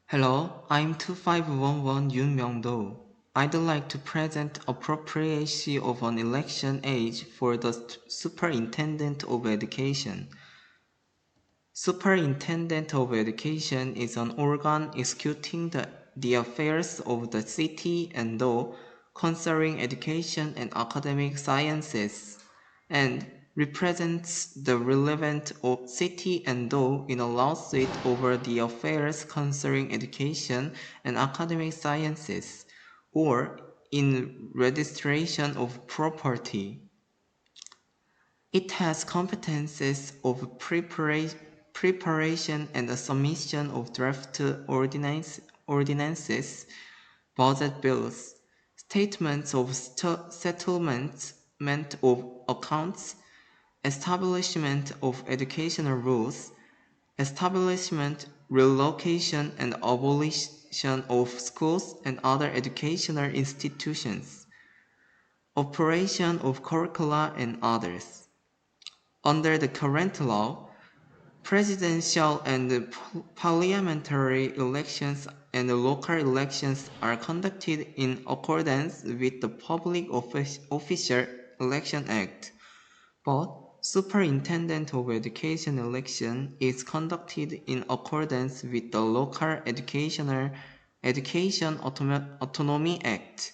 Hello, I'm 2511 Yoon Myung-do. I'd like to present appropriacy of an election age for the Superintendent of Education. Superintendent of Education is an organ executing the affairs of the city and law concerning education and academic sciences, and represents the relevant city and law in a lawsuit over the affairs concerning education and academic sciences, or in registration of property. It has competences of preparation and the submission of draft ordinances, budget bills, statements of settlement of accounts, establishment of educational rules, establishment, relocation, and abolition of schools and other educational institutions, operation of curricula, and others. Under the current law, presidential and parliamentary elections and local elections are conducted in accordance with the Public Official Election Act, but Superintendent of Education election is conducted in accordance with the Local Education Autonomy Act.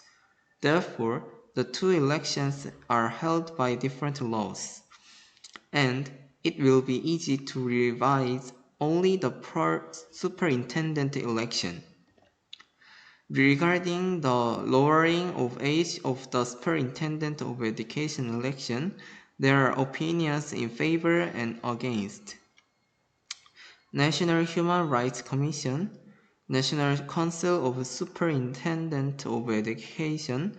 Therefore, the two elections are held by different laws, and it will be easy to revise only the superintendent election. Regarding the lowering of age of the superintendent of education election, there are opinions in favor and against. National Human Rights Commission, National Council of Superintendent of Education,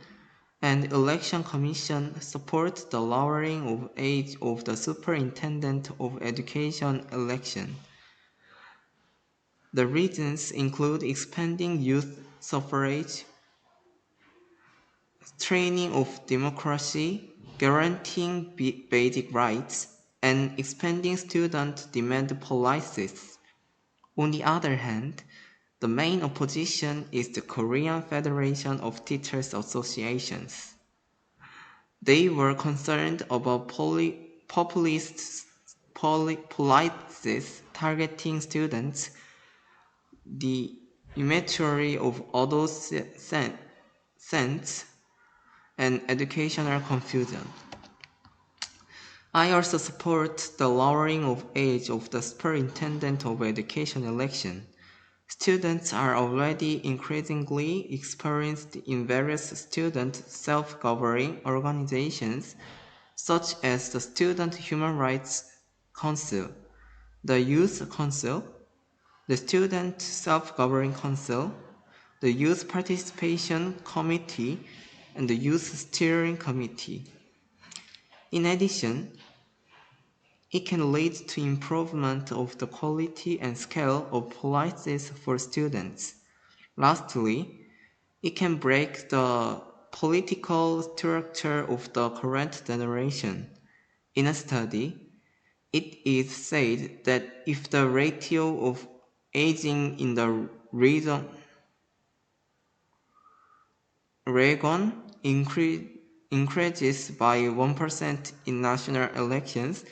and Election Commission support the lowering of age of the Superintendent of Education election. The reasons include expanding youth suffrage, training of democracy, guaranteeing basic rights, and expanding student demand policies. On the other hand, the main opposition is the Korean Federation of Teachers Associations. They were concerned about populist policies targeting students, the immaturity of adolescents, and educational confusion. I also support the lowering of age of the Superintendent of Education election. Students are already increasingly experienced in various student self-governing organizations, such as the Student Human Rights Council, the Youth Council, the Student Self-Governing Council, the Youth Participation Committee, and the Youth Steering Committee. In addition, it can lead to improvement of the quality and scale of policies for students. Lastly, it can break the political structure of the current generation. In a study, it is said that if the ratio of aging in the region increases by 1% in national elections,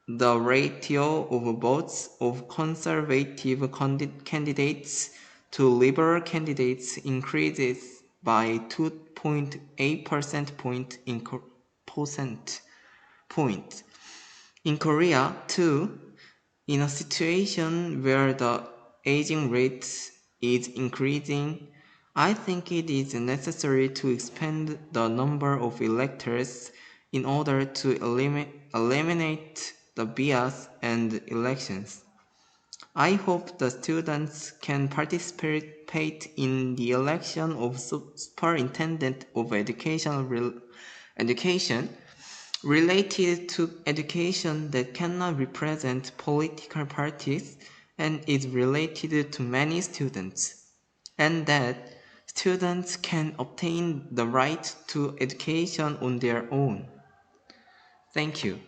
the ratio of votes of conservative candidates to liberal candidates increases by 2.8 percentage points. In Korea, too, in a situation where the aging rate is increasing, I think it is necessary to expand the number of electors in order to eliminate the bias and elections. I hope the students can participate in the election of Superintendent of Education related to education that cannot represent political parties and is related to many students, and that students can obtain the right to education on their own. Thank you.